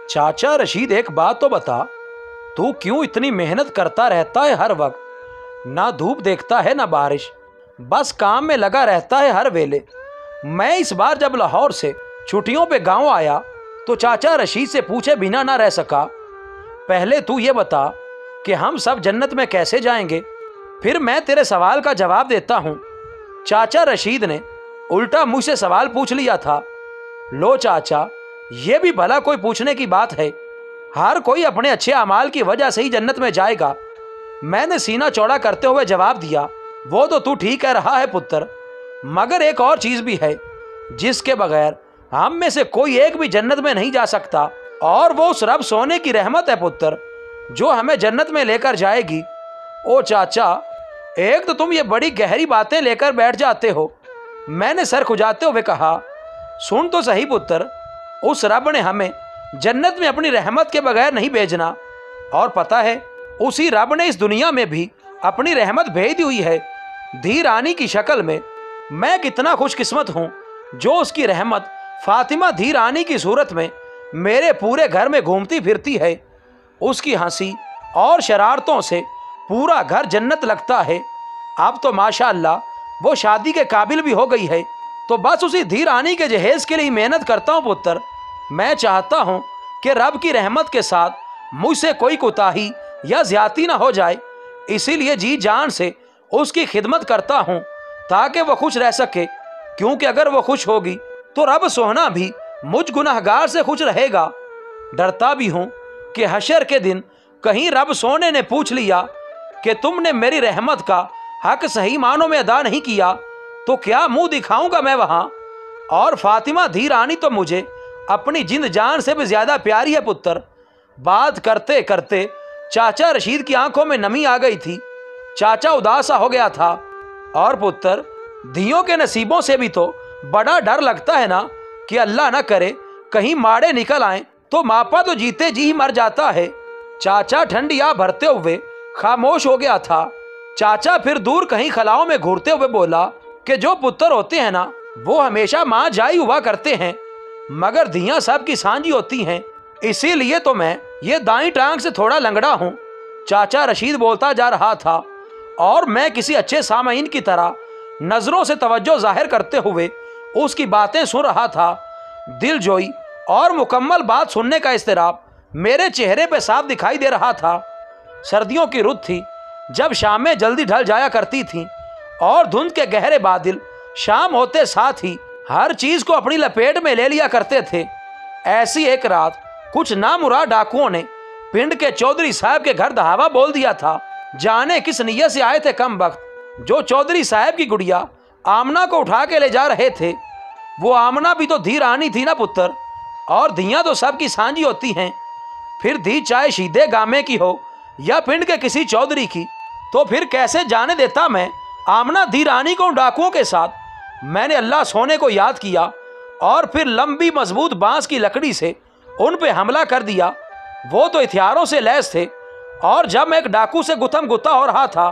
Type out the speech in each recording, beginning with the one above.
चाचा रशीद, एक बात तो बता, तू क्यों इतनी मेहनत करता रहता है हर वक्त? ना धूप देखता है ना बारिश, बस काम में लगा रहता है हर वेले। मैं इस बार जब लाहौर से छुट्टियों पे गांव आया तो चाचा रशीद से पूछे बिना ना रह सका। पहले तू ये बता कि हम सब जन्नत में कैसे जाएंगे, फिर मैं तेरे सवाल का जवाब देता हूँ। चाचा रशीद ने उल्टा मुझसे सवाल पूछ लिया था। लो चाचा, ये भी भला कोई पूछने की बात है? हर कोई अपने अच्छे अमाल की वजह से ही जन्नत में जाएगा। मैंने सीना चौड़ा करते हुए जवाब दिया, वो तो तू ठीक कह रहा है पुत्र, मगर एक और चीज़ भी है जिसके बगैर हम में से कोई एक भी जन्नत में नहीं जा सकता, और वो उस रब सोने की रहमत है पुत्र, जो हमें जन्नत में लेकर जाएगी। ओ चाचा, एक तो तुम ये बड़ी गहरी बातें लेकर बैठ जाते हो। मैंने सर खुजाते हुए कहा, सुन तो सही पुत्र, उस रब ने हमें जन्नत में अपनी रहमत के बगैर नहीं भेजना, और पता है उसी रब ने इस दुनिया में भी अपनी रहमत भेज दी हुई है, धी रानी की शक्ल में। मैं कितना खुशकिस्मत हूँ जो उसकी रहमत फातिमा धी रानी की सूरत में मेरे पूरे घर में घूमती फिरती है। उसकी हंसी और शरारतों से पूरा घर जन्नत लगता है। अब तो माशाअल्लाह वो शादी के काबिल भी हो गई है, तो बस उसी धी रानी के जहेज के लिए मेहनत करता हूँ पुत्र। मैं चाहता हूँ कि रब की रहमत के साथ मुझसे कोई कोताही या ज्यादती ना हो जाए, इसीलिए जी जान से उसकी खिदमत करता हूँ ताकि वो खुश रह सके, क्योंकि अगर वो खुश होगी तो रब सोना भी मुझ गुनहगार से खुश रहेगा। डरता भी हूँ कि हशर के दिन कहीं रब सोने ने पूछ लिया कि तुमने मेरी रहमत का हक सही मानों में अदा नहीं किया तो क्या मुंह दिखाऊंगा मैं वहाँ। और फातिमा धी रानी तो मुझे अपनी जिंद जान से भी ज्यादा प्यारी है पुत्र। बात करते करते चाचा रशीद की आंखों में नमी आ गई थी। चाचा उदासा हो गया था। और पुत्र, धियों के नसीबों से भी तो बड़ा डर लगता है ना कि अल्लाह ना करे कहीं माड़े निकल आए तो मापा तो जीते जी ही मर जाता है। चाचा ठंडिया भरते हुए खामोश हो गया था। चाचा फिर दूर कहीं खलाओं में घूरते हुए बोला कि जो पुत्र होते हैं ना वो हमेशा माँ जाई हुआ करते हैं, मगर धियाँ सब की सांझी होती हैं, इसीलिए तो मैं ये दाई टांग से थोड़ा लंगड़ा हूँ। चाचा रशीद बोलता जा रहा था और मैं किसी अच्छे सामाइन की तरह नजरों से तवज्जो जाहिर करते हुए उसकी बातें सुन रहा था। दिलजोई और मुकम्मल बात सुनने का इस्तिराब मेरे चेहरे पे साफ दिखाई दे रहा था। सर्दियों की रुत थी जब शामें जल्दी ढल जाया करती थीं और धुंध के गहरे बादल शाम होते साथ ही हर चीज को अपनी लपेट में ले लिया करते थे। ऐसी एक रात कुछ नामुराद डाकुओं ने पिंड के चौधरी साहब के घर धावा बोल दिया था। जाने किस नियत से आए थे कम वक्त, जो चौधरी साहब की गुड़िया आमना को उठा के ले जा रहे थे। वो आमना भी तो धी रानी थी ना पुत्र, और धियाँ तो सबकी सांझी होती हैं। फिर धी चाहे सीधे गामे की हो या पिंड के किसी चौधरी की, तो फिर कैसे जाने देता मैं आमना धी रानी को डाकुओं के साथ। मैंने अल्लाह सोने को याद किया और फिर लंबी मजबूत बांस की लकड़ी से उन पे हमला कर दिया। वो तो हथियारों से लैस थे, और जब मैं एक डाकू से गुथम गुत्ता हो रहा था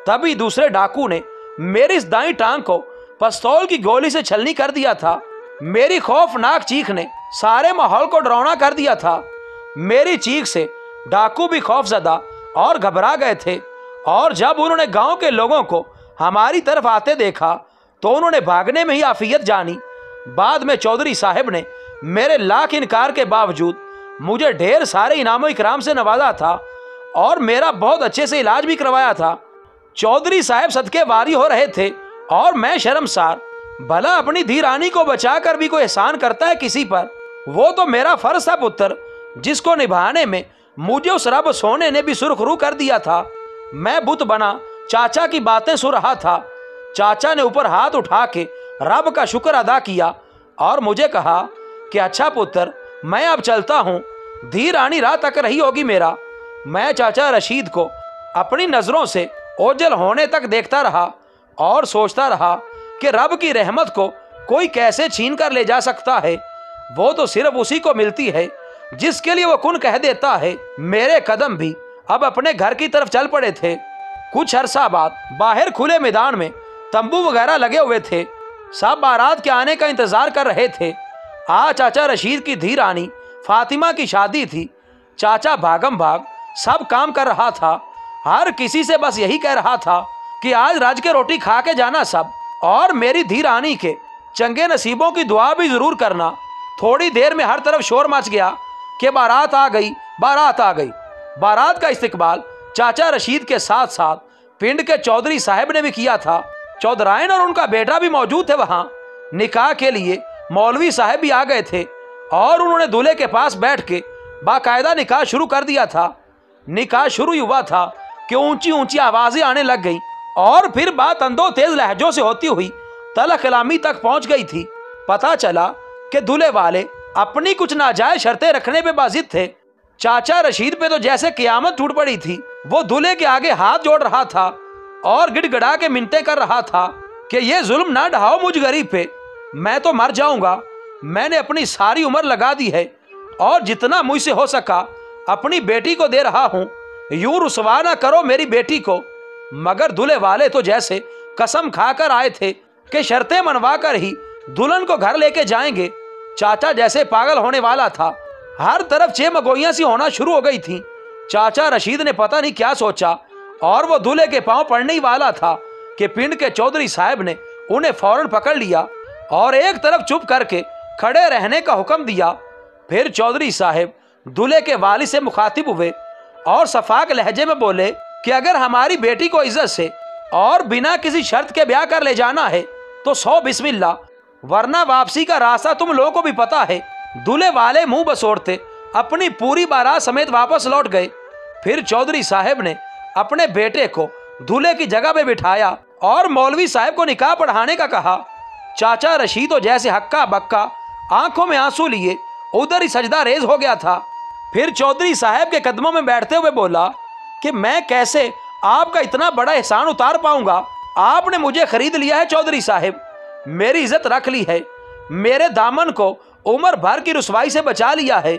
तभी दूसरे डाकू ने मेरी इस दाई टांग को पिस्तौल की गोली से छलनी कर दिया था। मेरी खौफनाक चीख ने सारे माहौल को डरावना कर दिया था। मेरी चीख से डाकू भी खौफजदा और घबरा गए थे, और जब उन्होंने गांव के लोगों को हमारी तरफ आते देखा तो उन्होंने भागने में ही आफियत जानी। बाद में चौधरी साहब ने मेरे लाख इनकार के बावजूद मुझे ढेर सारे इनामो इकराम से नवाजा था और मेरा बहुत अच्छे से इलाज भी करवाया था। चौधरी साहब सदके वारी हो रहे थे और मैं शर्मसार। भला अपनी धी रानी को बचाकर भी कोई एहसान करता है किसी पर? वो तो मेरा फर्ज था पुत्र, जिसको निभाने में मुझे उस रब सोने ने भी सुरखरू कर दिया था। मैं बुत बना चाचा की बातें सुन रहा था। चाचा ने ऊपर हाथ उठा के रब का शुक्र अदा किया और मुझे कहा कि अच्छा पुत्र, मैं अब चलता हूँ, धी रानी राह तक रही होगी मेरा। मैं चाचा रशीद को अपनी नज़रों से ओझल होने तक देखता रहा और सोचता रहा कि रब की रहमत को कोई कैसे छीन कर ले जा सकता है। वो तो सिर्फ उसी को मिलती है जिसके लिए वो कुन कह देता है। मेरे कदम भी अब अपने घर की तरफ चल पड़े थे। कुछ अरसा बाद बाहर खुले मैदान में तंबू वगैरह लगे हुए थे। सब बारात के आने का इंतजार कर रहे थे। आज चाचा रशीद की धी रानी फातिमा की शादी थी। चाचा भागम भाग सब काम कर रहा था। हर किसी से बस यही कह रहा था कि आज रज के रोटी खा के जाना सब, और मेरी धी रानी के चंगे नसीबों की दुआ भी ज़रूर करना। थोड़ी देर में हर तरफ शोर मच गया कि बारात आ गई, बारात आ गई। बारात का इस्तकबाल चाचा रशीद के साथ साथ पिंड के चौधरी साहब ने भी किया था। चौधराइन और उनका बेटा भी मौजूद थे वहाँ। निकाह के लिए मौलवी साहब भी आ गए थे और उन्होंने दूल्हे के पास बैठ के बाकायदा निकाह शुरू कर दिया था। निकाह शुरू ही हुआ था कि ऊंची ऊंची आवाज़ें आने लग गईं और फिर बात अंदो तेज लहजों से होती हुई तलख कलामी तक पहुंच गई थी। पता चला कि दूल्हे वाले अपनी कुछ नाजायज शर्तें रखने पे बाजिद थे। चाचा रशीद पे तो जैसे क़यामत टूट पड़ी थी। वो दूल्हे के आगे हाथ जोड़ रहा था और गिड़गिड़ा के मिन्नतें कर रहा था कि ये जुल्म ना ढाओ मुझ गरीब पे, मैं तो मर जाऊंगा। मैंने अपनी सारी उम्र लगा दी है और जितना मुझसे हो सका अपनी बेटी को दे रहा हूँ। यूं रुसवा ना करो मेरी बेटी को। मगर दूल्हे वाले तो जैसे कसम खाकर आए थे कि शर्तें मनवा कर ही दुल्हन को घर लेके जाएंगे। चाचा जैसे पागल होने वाला था। हर तरफ चेमगोइयां सी होना शुरू हो गई थी। चाचा रशीद ने पता नहीं क्या सोचा और वो दूल्हे के पांव पड़ने ही वाला था कि पिंड के चौधरी साहब ने उन्हें फौरन पकड़ लिया और एक तरफ चुप करके खड़े रहने का हुक्म दिया। फिर चौधरी साहब दूल्हे के वालिद से मुखातिब हुए और सफाक लहजे में बोले कि अगर हमारी बेटी को इज्जत से और बिना किसी शर्त के ब्याह कर ले जाना है तो 100 बिस्मिल्लाह, वरना वापसी का रास्ता तुम लोगों को भी पता है। दूल्हे वाले मुंह बसोड़ते अपनी पूरी बारात समेत वापस लौट गए। फिर चौधरी साहब ने अपने बेटे को दूल्हे की जगह पे बिठाया और मौलवी साहब को निकाह पढ़ाने का कहा। चाचा रशीद तो जैसे हक्का बक्का आंखों में आंसू लिए उधर ही सजदा रेज हो गया था। फिर चौधरी साहब के कदमों में बैठते हुए बोला कि मैं कैसे आपका इतना बड़ा एहसान उतार पाऊंगा। आपने मुझे खरीद लिया है चौधरी साहब, मेरी इज्जत रख ली है, मेरे दामन को उम्र भर की रुसवाई से बचा लिया है।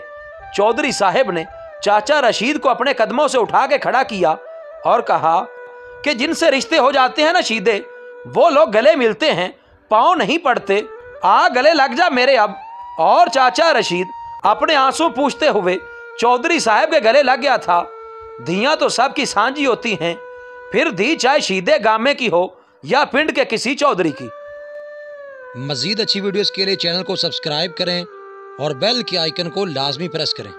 चौधरी साहब ने चाचा रशीद को अपने कदमों से उठा के खड़ा किया और कहा कि जिनसे रिश्ते हो जाते हैं ना सीधे, वो लोग गले मिलते हैं, पाँव नहीं पड़ते। आ गले लग जा मेरे अब। और चाचा रशीद अपने आंसू पूछते हुए चौधरी साहब के गले लग गया था। धियाँ तो सबकी सांझी होती हैं, फिर धी चाहे सीधे गामे की हो या पिंड के किसी चौधरी की। मज़ीद अच्छी वीडियोस के लिए चैनल को सब्सक्राइब करें और बेल के आइकन को लाजमी प्रेस करें।